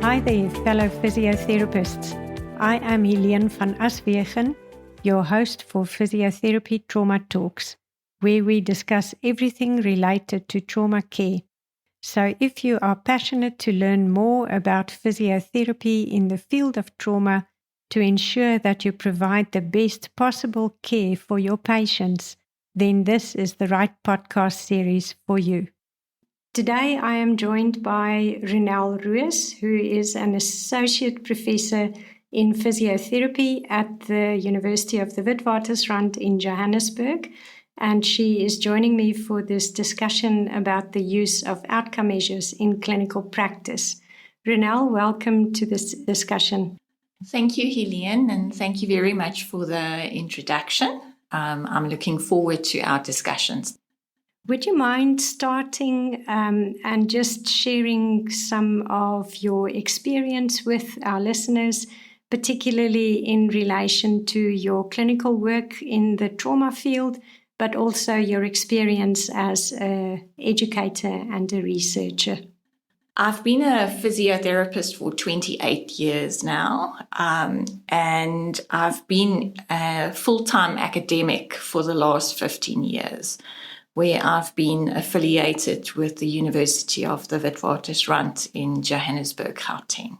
Hi there, fellow physiotherapists. I am Helene van Aswegen, your host for Physiotherapy Trauma Talks, where we discuss everything related to trauma care. So if you are passionate to learn more about physiotherapy in the field of trauma to ensure that you provide the best possible care for your patients, then this is the right podcast series for you. Today I am joined by Ronel Roos, who is an associate professor in physiotherapy at the University of the Witwatersrand in Johannesburg, and she is joining me for this discussion about the use of outcome measures in clinical practice. Ronel, welcome to this discussion. Thank you, Helene, and thank you very much for the introduction. I'm looking forward to our discussions. Would you mind starting and just sharing some of your experience with our listeners, particularly in relation to your clinical work in the trauma field, but also your experience as an educator and a researcher? I've been a physiotherapist for 28 years now, and I've been a full-time academic for the last 15 years, where I've been affiliated with the University of the Witwatersrand in Johannesburg, Gauteng.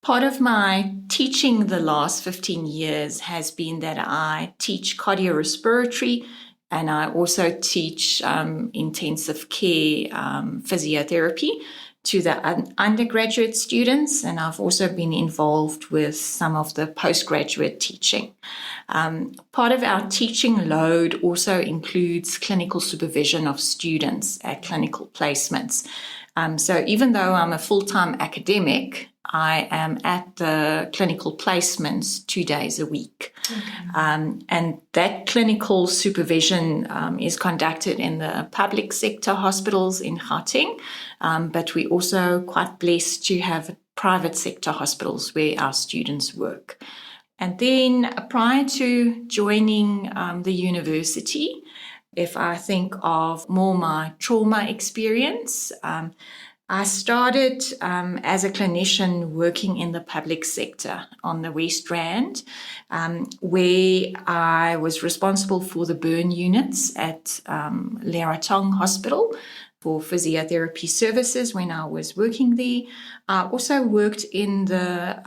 Part of my teaching the last 15 years has been that I teach cardiorespiratory, and I also teach intensive care physiotherapy to the undergraduate students, and I've also been involved with some of the postgraduate teaching. Part of our teaching load also includes clinical supervision of students at clinical placements. So even though I'm a full-time academic, I am at the clinical placements 2 days a week. Okay. And that clinical supervision is conducted in the public sector hospitals in Gauteng, but we're also quite blessed to have private sector hospitals where our students work. And then prior to joining the university, if I think of more my trauma experience, I started as a clinician working in the public sector on the West Rand, where I was responsible for the burn units at Leratong Hospital for physiotherapy services when I was working there. I also worked in the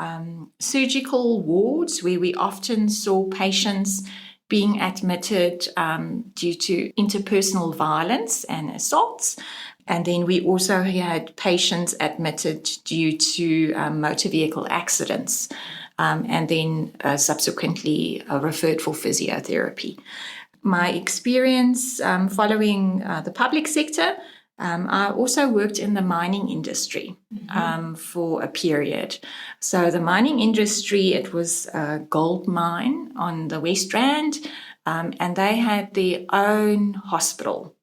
surgical wards where we often saw patients being admitted due to interpersonal violence and assaults. And then we also had patients admitted due to motor vehicle accidents and then subsequently referred for physiotherapy. My experience following the public sector, I also worked in the mining industry for a period. So the mining industry, it was a gold mine on the West Rand, and they had their own hospital.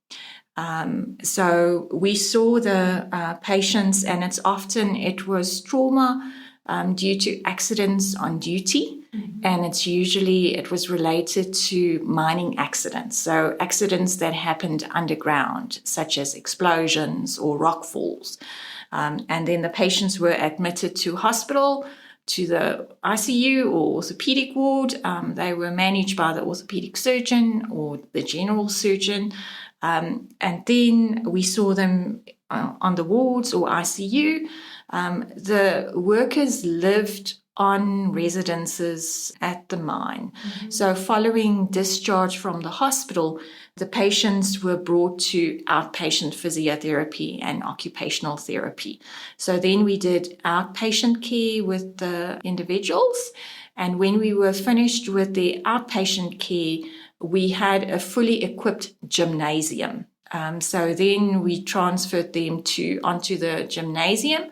So we saw the patients, and it was trauma due to accidents on duty, and it was related to mining accidents. So accidents that happened underground, such as explosions or rock falls. And then the patients were admitted to hospital, to the ICU or orthopedic ward. They were managed by the orthopedic surgeon or the general surgeon. And then we saw them on the wards or ICU. The workers lived on residences at the mine. So following discharge from the hospital, the patients were brought to outpatient physiotherapy and occupational therapy. So then we did outpatient care with the individuals. And when we were finished with the outpatient care, we had a fully equipped gymnasium. So then we transferred them onto the gymnasium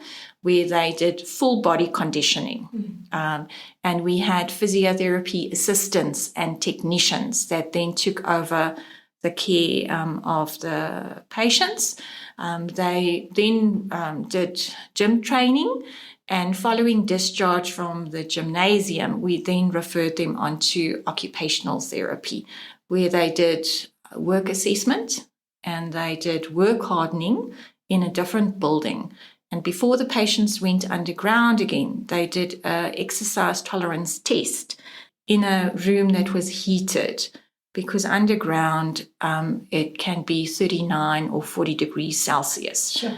where they did full body conditioning. And we had physiotherapy assistants and technicians that then took over the care of the patients. They then did gym training, and following discharge from the gymnasium, we then referred them onto occupational therapy, where they did work assessment and they did work hardening in a different building. And before the patients went underground again, they did an exercise tolerance test in a room that was heated, because underground it can be 39 or 40 degrees Celsius. Sure.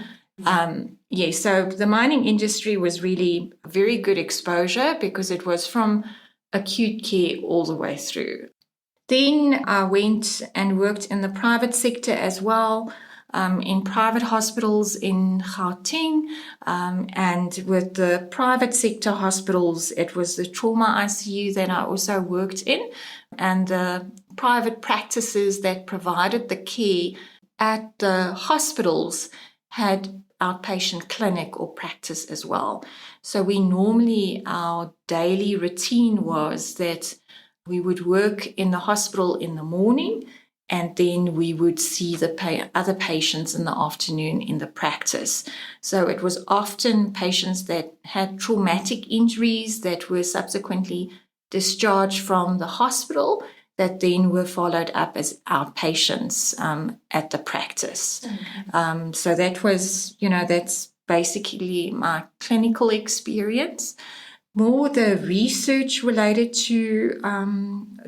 So the mining industry was really very good exposure because it was from acute care all the way through. Then I went and worked in the private sector as well, in private hospitals in Gauteng. And with the private sector hospitals, it was the trauma ICU that I also worked in, and the private practices that provided the care at the hospitals had outpatient clinic or practice as well. So our daily routine was that we would work in the hospital in the morning, and then we would see the other patients in the afternoon in the practice. So it was often patients that had traumatic injuries that were subsequently discharged from the hospital that then were followed up as outpatients at the practice. Okay. So that was, that's basically my clinical experience. More the research related to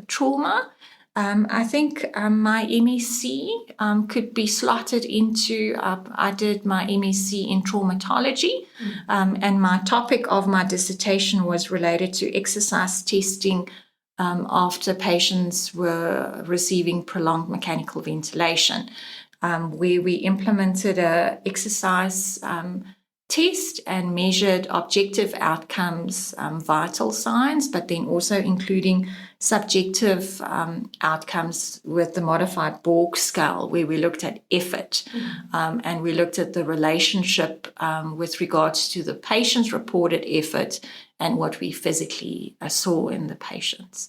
trauma. I think my MSc could be slotted into, I did my MSc in traumatology, and my topic of my dissertation was related to exercise testing after patients were receiving prolonged mechanical ventilation, where we implemented an exercise test and measured objective outcomes, vital signs, but then also including subjective outcomes with the modified Borg scale, where we looked at effort, and we looked at the relationship with regards to the patient's reported effort and what we physically saw in the patients.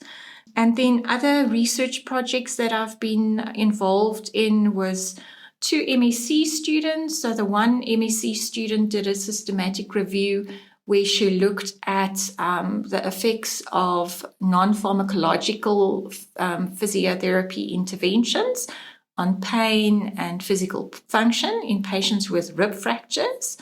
And then other research projects that I've been involved in was 2 MSc students. So the one MSc student did a systematic review where she looked at the effects of non-pharmacological physiotherapy interventions on pain and physical function in patients with rib fractures.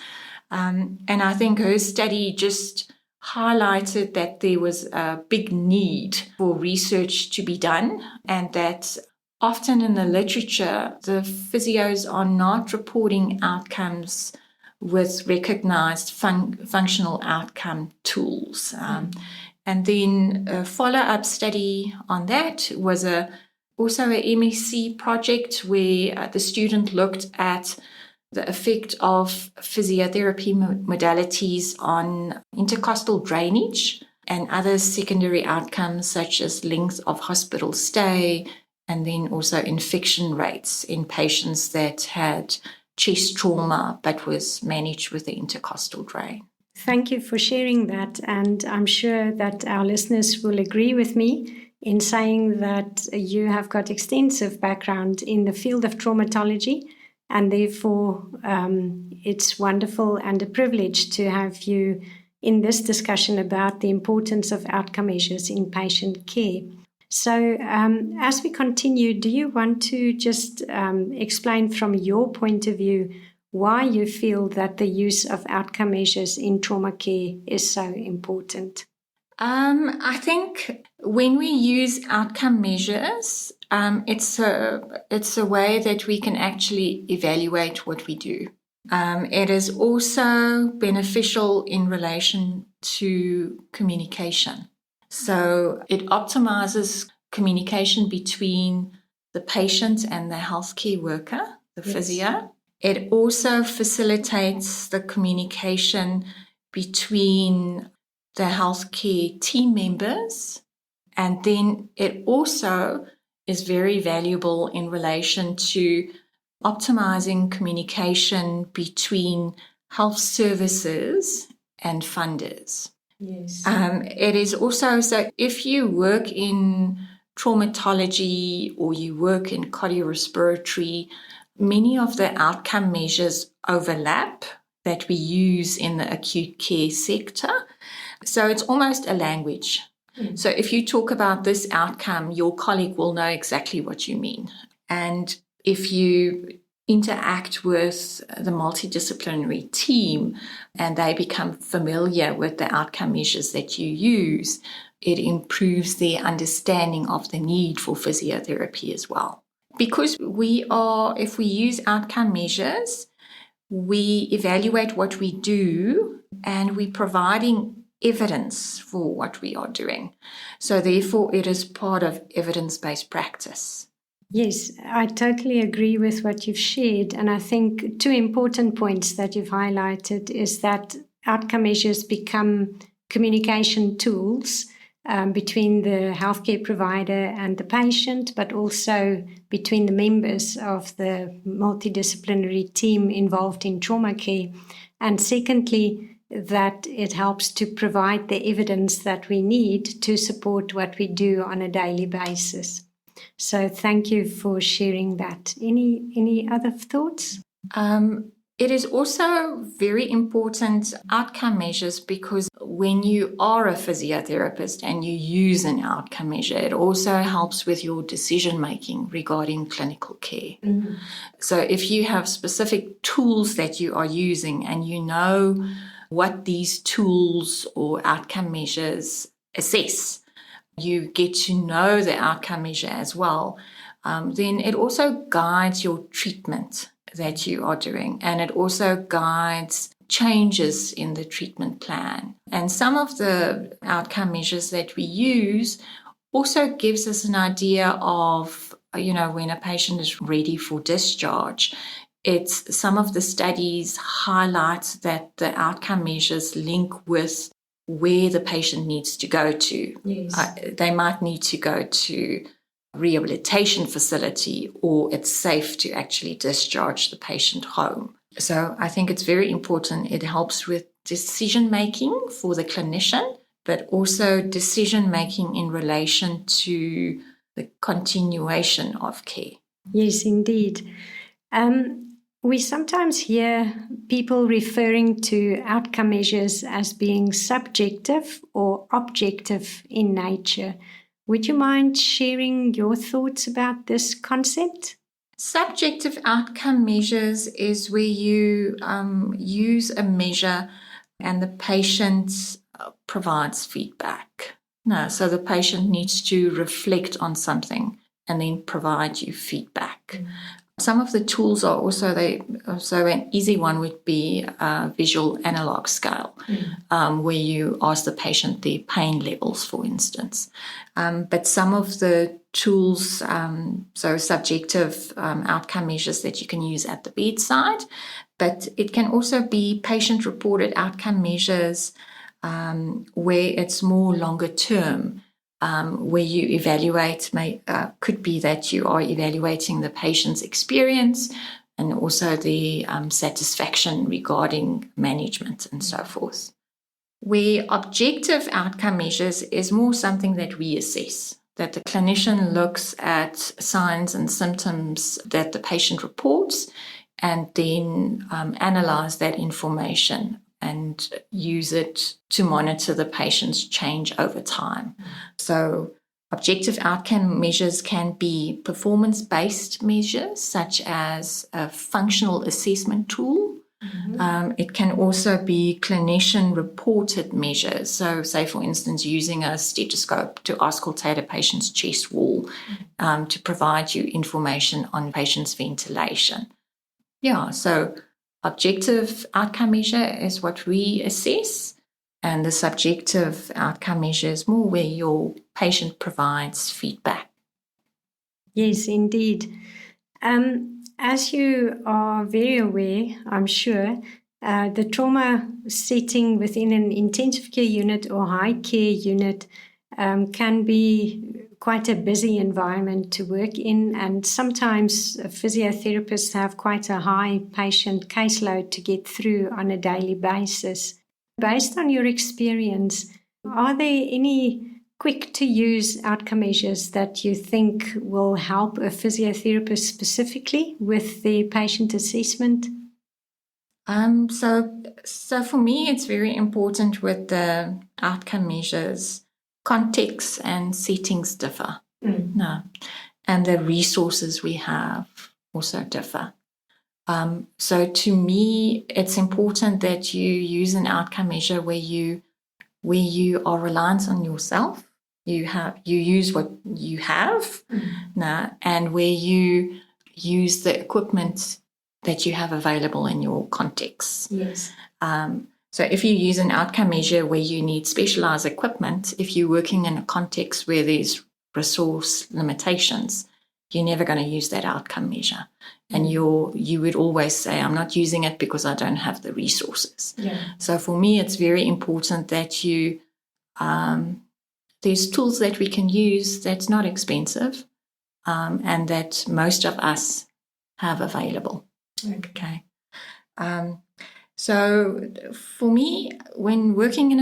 And I think her study just highlighted that there was a big need for research to be done, and that often in the literature, the physios are not reporting outcomes with recognized functional outcome tools. And then a follow-up study on that was also a MSc project where the student looked at the effect of physiotherapy modalities on intercostal drainage and other secondary outcomes such as length of hospital stay, and then also infection rates in patients that had chest trauma but was managed with the intercostal drain. Thank you for sharing that, and I'm sure that our listeners will agree with me in saying that you have got extensive background in the field of traumatology, and therefore it's wonderful and a privilege to have you in this discussion about the importance of outcome measures in patient care. So as we continue, do you want to just explain from your point of view why you feel that the use of outcome measures in trauma care is so important? I think when we use outcome measures, it's a way that we can actually evaluate what we do. It is also beneficial in relation to communication. So it optimizes communication between the patient and the healthcare worker, the physio. It also facilitates the communication between the healthcare team members, and then it also is very valuable in relation to optimizing communication between health services and funders. Yes. It is also, so if you work in traumatology or you work in cardiorespiratory, many of the outcome measures overlap that we use in the acute care sector. So it's almost a language. So if you talk about this outcome, your colleague will know exactly what you mean. And if you interact with the multidisciplinary team and they become familiar with the outcome measures that you use, it improves their understanding of the need for physiotherapy as well. Because if we use outcome measures, we evaluate what we do and we're providing evidence for what we are doing. So therefore, it is part of evidence-based practice. Yes, I totally agree with what you've shared. And I think two important points that you've highlighted is that outcome measures become communication tools between the healthcare provider and the patient, but also between the members of the multidisciplinary team involved in trauma care. And secondly, that it helps to provide the evidence that we need to support what we do on a daily basis. So thank you for sharing that. Any other thoughts? It is also very important outcome measures because when you are a physiotherapist and you use an outcome measure, it also helps with your decision making regarding clinical care. Mm-hmm. So if you have specific tools that you are using and you know what these tools or outcome measures assess, you get to know the outcome measure as well, then it also guides your treatment that you are doing, and it also guides changes in the treatment plan. And some of the outcome measures that we use also gives us an idea of, when a patient is ready for discharge. Some of the studies highlight that the outcome measures link with where the patient needs to go to. Yes. They might need to go to rehabilitation facility, or it's safe to actually discharge the patient home. So I think it's very important. It helps with decision making for the clinician, but also decision making in relation to the continuation of care. Yes, indeed. We sometimes hear people referring to outcome measures as being subjective or objective in nature. Would you mind sharing your thoughts about this concept? Subjective outcome measures is where you use a measure and the patient provides feedback. No, so the patient needs to reflect on something and then provide you feedback. Mm. Some of the tools are also so an easy one would be a visual analog scale, where you ask the patient their pain levels, for instance. But some of the tools, so subjective outcome measures that you can use at the bedside, but it can also be patient-reported outcome measures where it's more longer term. Where you evaluate, could be that you are evaluating the patient's experience and also the satisfaction regarding management and so forth. Where objective outcome measures is more something that we assess, that the clinician looks at signs and symptoms that the patient reports and then analyze that information and use it to monitor the patient's change over time. So objective outcome measures can be performance-based measures, such as a functional assessment tool. Mm-hmm. It can also be clinician-reported measures. So, say, for instance, using a stethoscope to auscultate a patient's chest wall to provide you information on patient's ventilation. Yeah, so objective outcome measure is what we assess, and the subjective outcome measure is more where your patient provides feedback. Yes, indeed. As you are very aware, I'm sure, the trauma setting within an intensive care unit or high care unit can be quite a busy environment to work in, and sometimes physiotherapists have quite a high patient caseload to get through on a daily basis. Based on your experience, are there any quick-to-use outcome measures that you think will help a physiotherapist specifically with the patient assessment? So for me, it's very important with the outcome measures. Contexts and settings differ. No. And the resources we have also differ. So to me, it's important that you use an outcome measure where you are reliant on yourself. You use what you have, and where you use the equipment that you have available in your context. Yes. So if you use an outcome measure where you need specialized equipment, if you're working in a context where there's resource limitations, you're never going to use that outcome measure. And you would always say, I'm not using it because I don't have the resources. Yeah. So for me, it's very important that there's tools that we can use that's not expensive, and that most of us have available. Okay. So for me, when working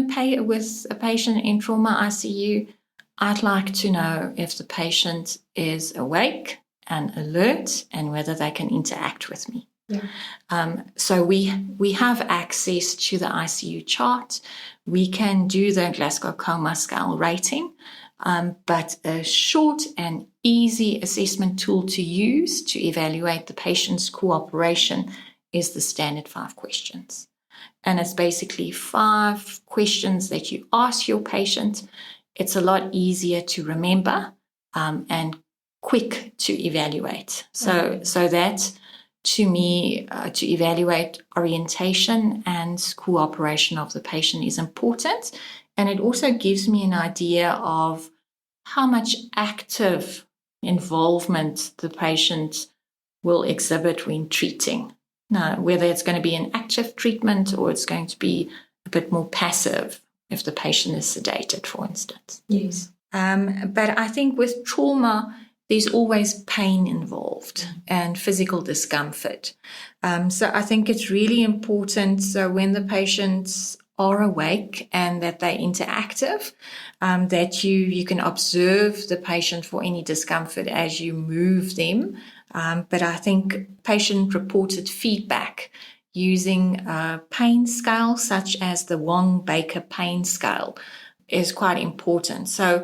with a patient in trauma ICU, I'd like to know if the patient is awake and alert and whether they can interact with me. Yeah. So we have access to the ICU chart. We can do the Glasgow Coma Scale rating, but a short and easy assessment tool to use to evaluate the patient's cooperation is the standard 5 questions. And it's basically 5 questions that you ask your patient. It's a lot easier to remember and quick to evaluate. So that, to me, to evaluate orientation and cooperation of the patient is important. And it also gives me an idea of how much active involvement the patient will exhibit when treating. Now, whether it's going to be an active treatment or it's going to be a bit more passive if the patient is sedated, for instance. Yes. But I think with trauma, there's always pain involved and physical discomfort. So I think it's really important, so when the patients are awake and that they're interactive, that you can observe the patient for any discomfort as you move them. But I think patient-reported feedback using a pain scale such as the Wong-Baker pain scale is quite important. So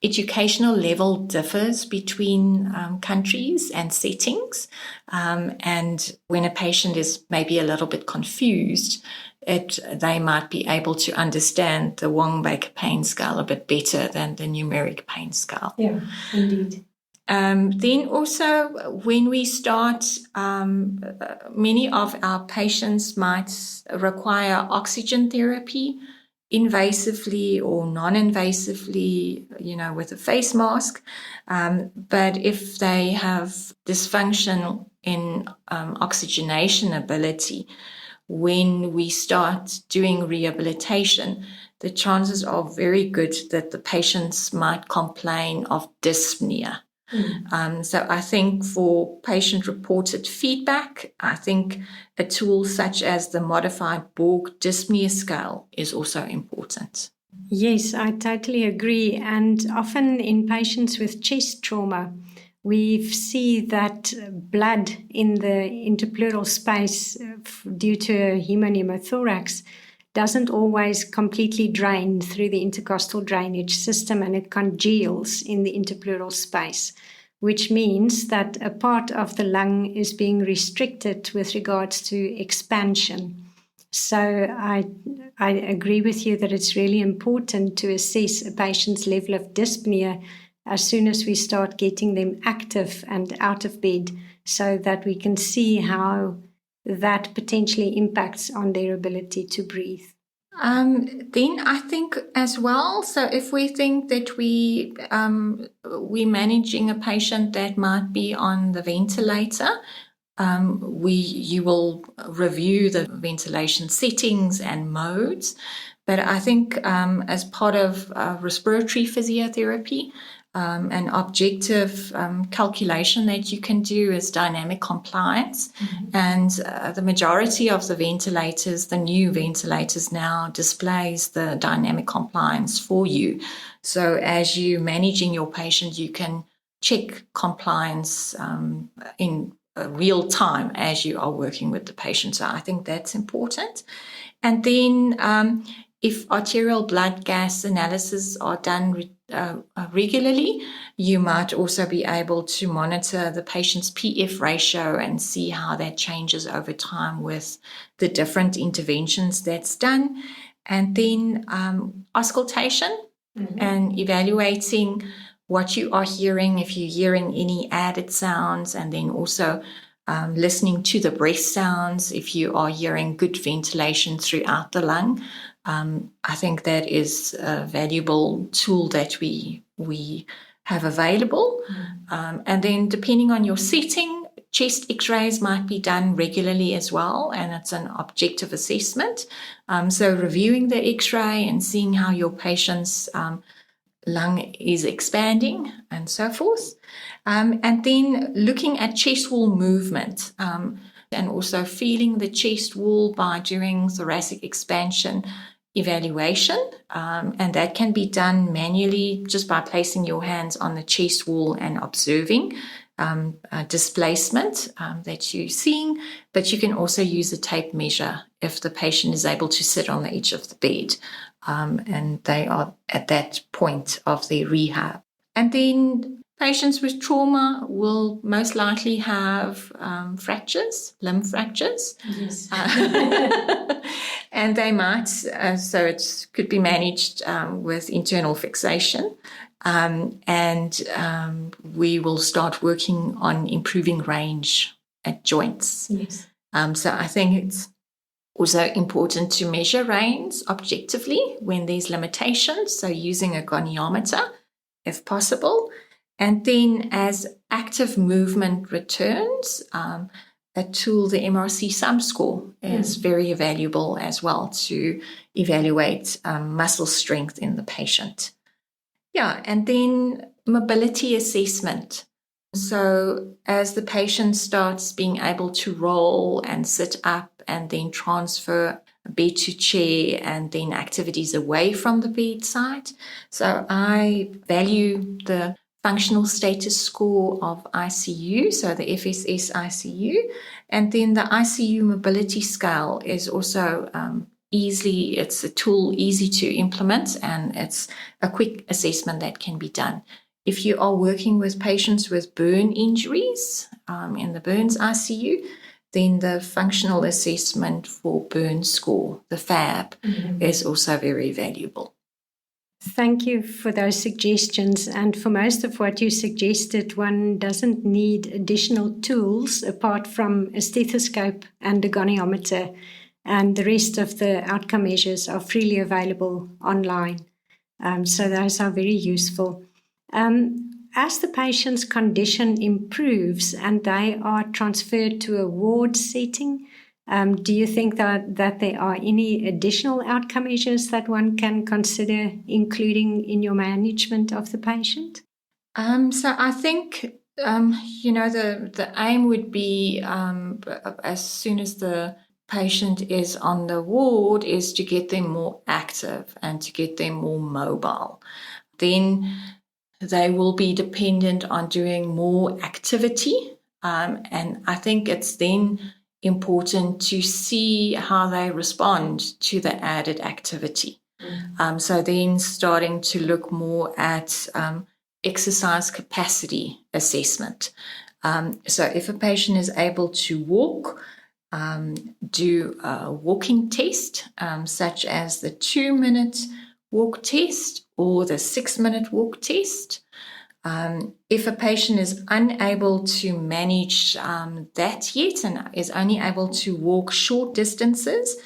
educational level differs between countries and settings. And when a patient is maybe a little bit confused, they might be able to understand the Wong-Baker pain scale a bit better than the numeric pain scale. Yeah, indeed. Then also, when we start, many of our patients might require oxygen therapy, invasively or non-invasively, with a face mask. But if they have dysfunction in oxygenation ability, when we start doing rehabilitation, the chances are very good that the patients might complain of dyspnea. So I think for patient-reported feedback, I think a tool such as the modified Borg dyspnea scale is also important. Yes, I totally agree. And often in patients with chest trauma, we see that blood in the interpleural space due to a hemopneumothorax doesn't always completely drain through the intercostal drainage system, and it congeals in the interpleural space, which means that a part of the lung is being restricted with regards to expansion. So I agree with you that it's really important to assess a patient's level of dyspnea as soon as we start getting them active and out of bed, so that we can see how that potentially impacts on their ability to breathe. Then I think as well, so if we think that we're managing a patient that might be on the ventilator, you will review the ventilation settings and modes. But I think as part of respiratory physiotherapy, an objective calculation that you can do is dynamic compliance. And the majority of the ventilators, the new ventilators now, displays the dynamic compliance for you. So as you're managing your patient, you can check compliance in real time as you are working with the patient. So I think that's important. And then if arterial blood gas analysis are done regularly, you might also be able to monitor the patient's PF ratio and see how that changes over time with the different interventions that's done. And then auscultation and evaluating what you are hearing, if you're hearing any added sounds, and then also listening to the breath sounds, if you are hearing good ventilation throughout the lung. I think that is a valuable tool that we have available. And then depending on your setting, chest x-rays might be done regularly as well, and it's an objective assessment. So reviewing the x-ray and seeing how your patient's lung is expanding and so forth. And then looking at chest wall movement and also feeling the chest wall by doing thoracic expansion evaluation. And that can be done manually just by placing your hands on the chest wall and observing displacement that you're seeing. But you can also use a tape measure if the patient is able to sit on the edge of the bed and they are at that point of their rehab. And then patients with trauma will most likely have fractures, limb fractures. Yes. And they might, so it could be managed with internal fixation. And we will start working on improving range at joints. Yes. So I think it's also important to measure range objectively when there's limitations, so using a goniometer if possible. And then as active movement returns, a tool, the MRC sum score, is very valuable as well to evaluate muscle strength in the patient. Yeah, and then mobility assessment. So as the patient starts being able to roll and sit up and then transfer bed to chair and then activities away from the bedside. So I value the functional status score of ICU, so the FSS ICU, and then the ICU mobility scale is also it's a tool easy to implement, and it's a quick assessment that can be done. If you are working with patients with burn injuries in the burns ICU, then the functional assessment for burn score, the FAB, is also very valuable. Thank you for those suggestions. And for most of what you suggested, one doesn't need additional tools apart from a stethoscope and a goniometer. And the rest of the outcome measures are freely available online. So those are very useful. As the patient's condition improves and they are transferred to a ward setting, do you think that there are any additional outcome measures that one can consider including in your management of the patient? So I think, the aim would be as soon as the patient is on the ward is to get them more active and to get them more mobile. Then they will be dependent on doing more activity. And I think it's then important to see how they respond to the added activity. So then starting to look more at exercise capacity assessment. So if a patient is able to walk, do a walking test, such as the 2-minute walk test or the 6-minute walk test. If a patient is unable to manage that yet and is only able to walk short distances,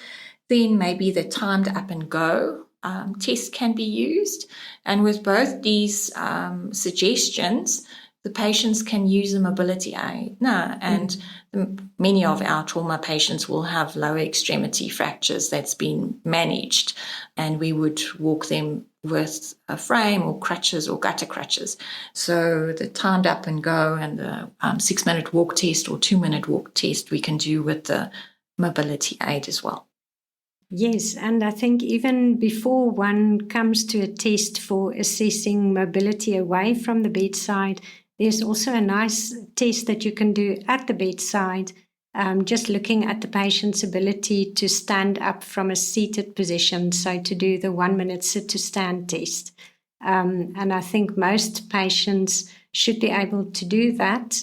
then maybe the timed up and go test can be used. And with both these suggestions, the patients can use a mobility aid. Many of our trauma patients will have lower extremity fractures that's been managed, and we would walk them with a frame or crutches or gutter crutches. So the timed up and go and the 6-minute walk test or 2-minute walk test we can do with the mobility aid as well. Yes, and I think even before one comes to a test for assessing mobility away from the bedside, there's also a nice test that you can do at the bedside, just looking at the patient's ability to stand up from a seated position. So to do the 1-minute sit to stand test. And I think most patients should be able to do that,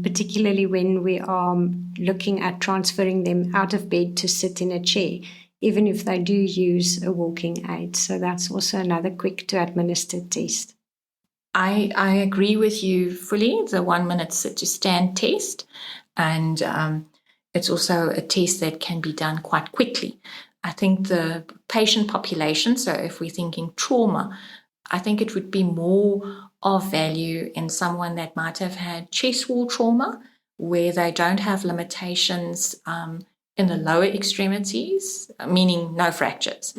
particularly when we are looking at transferring them out of bed to sit in a chair, even if they do use a walking aid. So that's also another quick to administer test. I agree with you fully, the 1 minute sit to stand test. And it's also a test that can be done quite quickly. I think the patient population, so if we're thinking trauma, I think it would be more of value in someone that might have had chest wall trauma, where they don't have limitations in the lower extremities, meaning no fractures,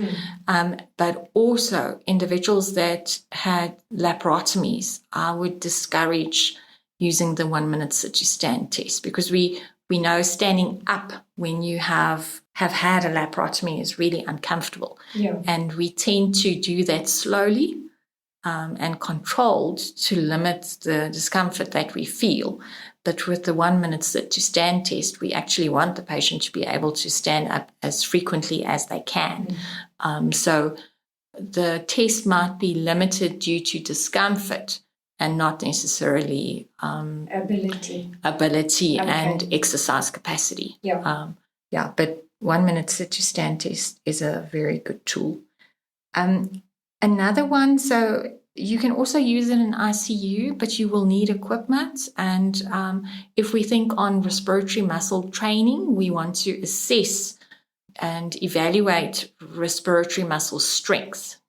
but also individuals that had laparotomies. I would discourage using the 1 minute sit to stand test, because we know standing up when you have had a laparotomy is really uncomfortable. Yeah. And we tend to do that slowly and controlled to limit the discomfort that we feel. But with the 1 minute sit to stand test, we actually want the patient to be able to stand up as frequently as they can. So the test might be limited due to discomfort and not necessarily ability okay. And exercise capacity. Yeah. But 1 minute sit to stand test is a very good tool. Another one, so you can also use it in ICU, but you will need equipment. And if we think on respiratory muscle training, we want to assess and evaluate respiratory muscle strength.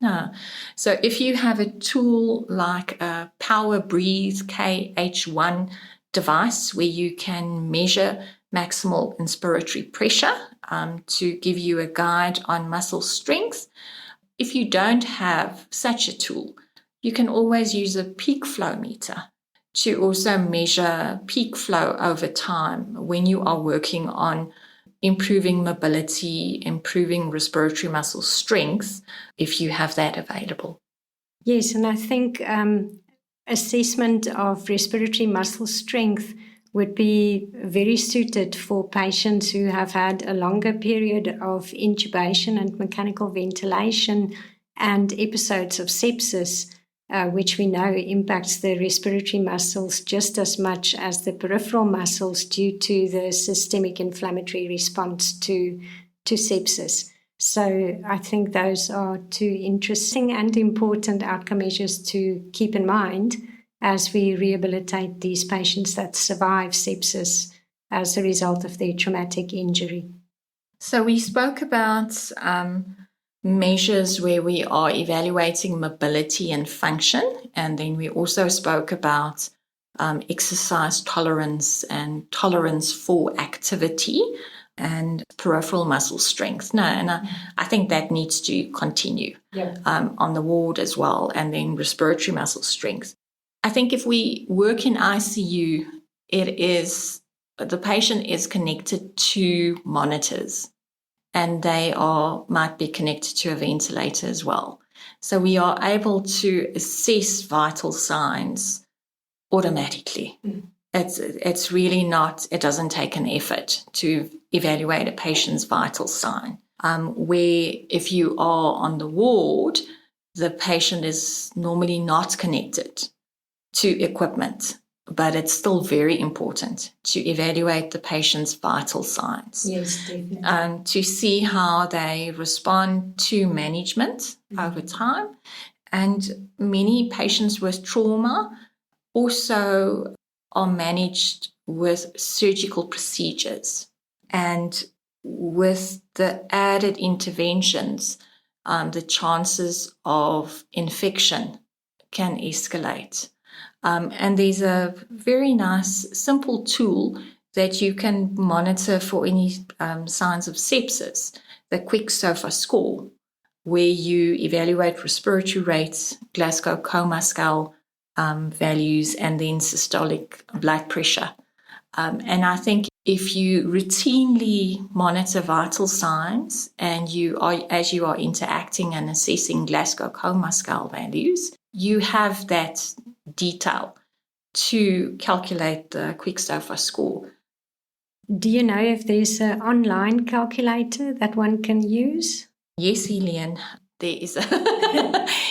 So if you have a tool like a Power Breathe KH1 device where you can measure maximal inspiratory pressure to give you a guide on muscle strength. If you don't have such a tool, you can always use a peak flow meter to also measure peak flow over time when you are working on improving mobility, improving respiratory muscle strength, if you have that available. Yes, and I think assessment of respiratory muscle strength would be very suited for patients who have had a longer period of intubation and mechanical ventilation and episodes of sepsis, which we know impacts the respiratory muscles just as much as the peripheral muscles due to the systemic inflammatory response to sepsis. So I think those are two interesting and important outcome measures to keep in mind as we rehabilitate these patients that survive sepsis as a result of their traumatic injury. So we spoke about measures where we are evaluating mobility and function, and then we also spoke about exercise tolerance and tolerance for activity and peripheral muscle strength. I think that needs to continue on the ward as well, and then respiratory muscle strength. I think if we work in ICU, the patient is connected to monitors, and they might be connected to a ventilator as well. So we are able to assess vital signs automatically. It's really not, it doesn't take an effort to evaluate a patient's vital sign. Where if you are on the ward, the patient is normally not connected to equipment, but it's still very important to evaluate the patient's vital signs. Yes, definitely. To see how they respond to management over time. And many patients with trauma also are managed with surgical procedures. And with the added interventions, the chances of infection can escalate. And there's a very nice, simple tool that you can monitor for any signs of sepsis, the quick SOFA score, where you evaluate respiratory rates, Glasgow Coma Scale values, and then systolic blood pressure. And I think if you routinely monitor vital signs and as you are interacting and assessing Glasgow Coma Scale values, you have that detail to calculate the quick SOFA score. Do you know if there's an online calculator that one can use? Yes, Helene. there is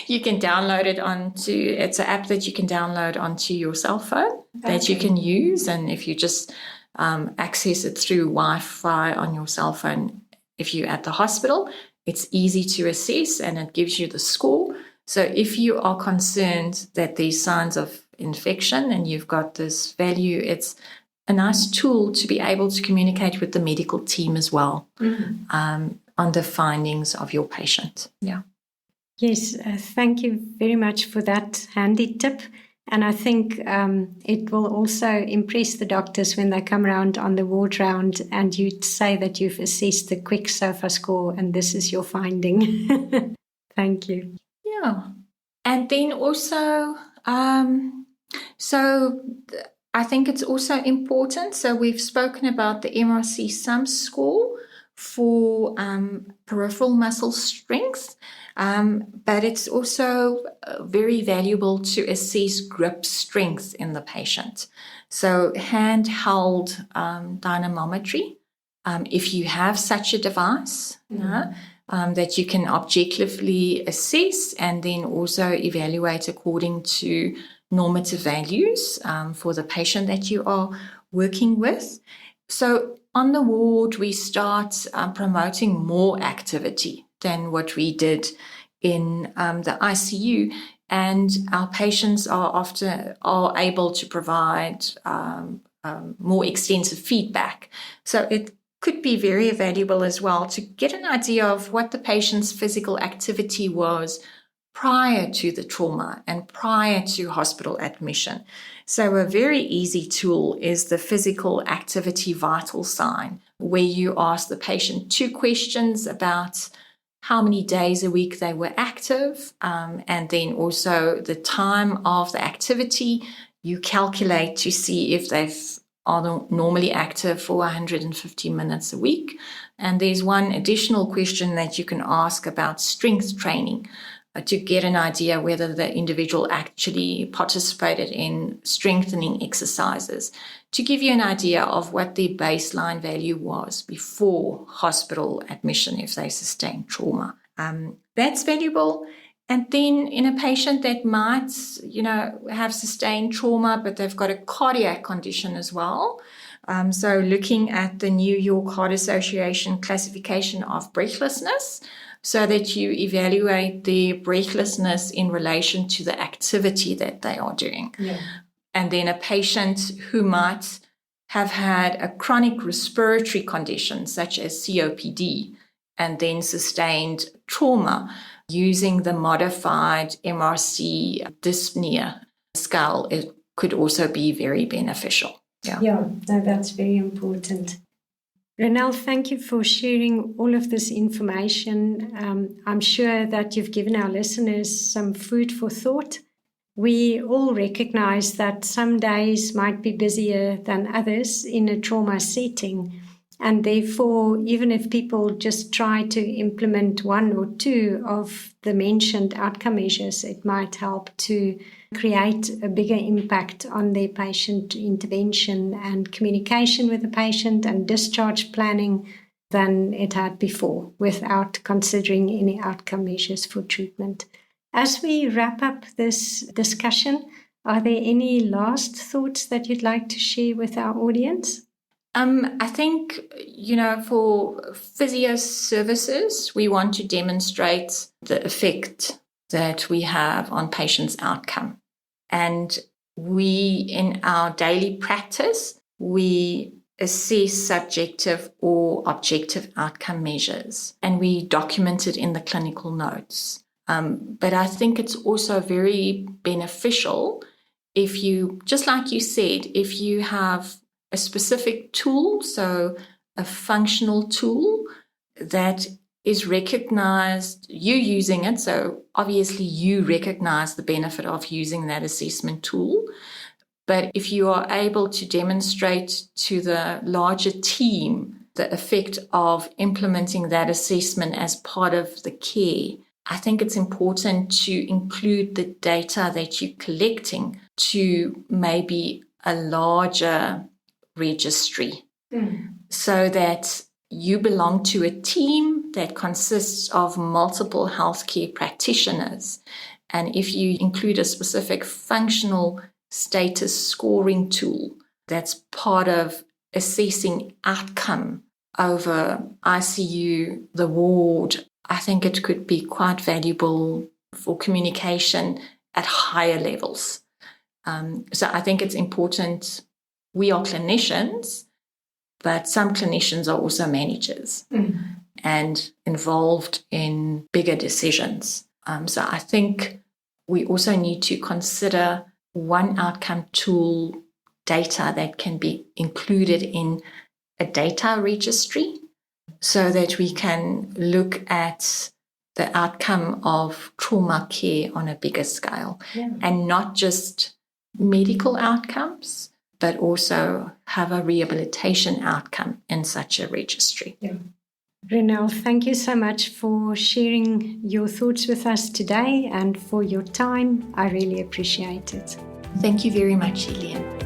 you can download it it's an app that you can download onto your cell phone that you can use. And if you just access it through Wi-Fi on your cell phone, if you're at the hospital, it's easy to assess and it gives you the score. So if you are concerned that there's signs of infection and you've got this value, it's a nice tool to be able to communicate with the medical team as well on the findings of your patient. Yeah. Yes, thank you very much for that handy tip. And I think it will also impress the doctors when they come around on the ward round and you say that you've assessed the quick SOFA score and this is your finding. Thank you. Yeah. And then also, I think it's also important. So we've spoken about the MRC sum score for peripheral muscle strength, but it's also very valuable to assess grip strength in the patient. So handheld dynamometry, if you have such a device, that you can objectively assess and then also evaluate according to normative values for the patient that you are working with. So on the ward, we start promoting more activity than what we did in the ICU, and our patients are able to provide more extensive feedback. So it could be very valuable as well to get an idea of what the patient's physical activity was prior to the trauma and prior to hospital admission. So a very easy tool is the physical activity vital sign, where you ask the patient 2 questions about how many days a week they were active, and then also the time of the activity. You calculate to see if they are normally active for 150 minutes a week. And there's one additional question that you can ask about strength training, to get an idea whether the individual actually participated in strengthening exercises, to give you an idea of what their baseline value was before hospital admission if they sustained trauma. That's valuable. And then in a patient that might, have sustained trauma, but they've got a cardiac condition as well. So looking at the New York Heart Association classification of breathlessness, so that you evaluate their breathlessness in relation to the activity that they are doing. Yeah. And then a patient who might have had a chronic respiratory condition, such as COPD, and then sustained trauma, using the modified MRC dyspnea scale, it could also be very beneficial. Yeah, no, that's very important. Ronel, thank you for sharing all of this information. I'm sure that you've given our listeners some food for thought. We all recognize that some days might be busier than others in a trauma setting. And therefore, even if people just try to implement 1 or 2 of the mentioned outcome measures, it might help to create a bigger impact on their patient intervention and communication with the patient and discharge planning than it had before, without considering any outcome measures for treatment. As we wrap up this discussion, are there any last thoughts that you'd like to share with our audience? I think, for physio services, we want to demonstrate the effect that we have on patients' outcome. And we, in our daily practice, we assess subjective or objective outcome measures, and we document it in the clinical notes. But I think it's also very beneficial if you, just like you said, if you have a specific tool, so a functional tool that is recognized, you using it, so obviously you recognize the benefit of using that assessment tool. But if you are able to demonstrate to the larger team the effect of implementing that assessment as part of the care, I think it's important to include the data that you're collecting to maybe a larger registry, so that you belong to a team team that consists of multiple healthcare practitioners. And if you include a specific functional status scoring tool that's part of assessing outcome over ICU, the ward, I think it could be quite valuable for communication at higher levels. So I think it's important. We are clinicians, but some clinicians are also managers and involved in bigger decisions. So I think we also need to consider one outcome tool data that can be included in a data registry so that we can look at the outcome of trauma care on a bigger scale and not just medical outcomes, but also have a rehabilitation outcome in such a registry. Yeah. Ronel, thank you so much for sharing your thoughts with us today and for your time. I really appreciate it. Thank you very much, Elian.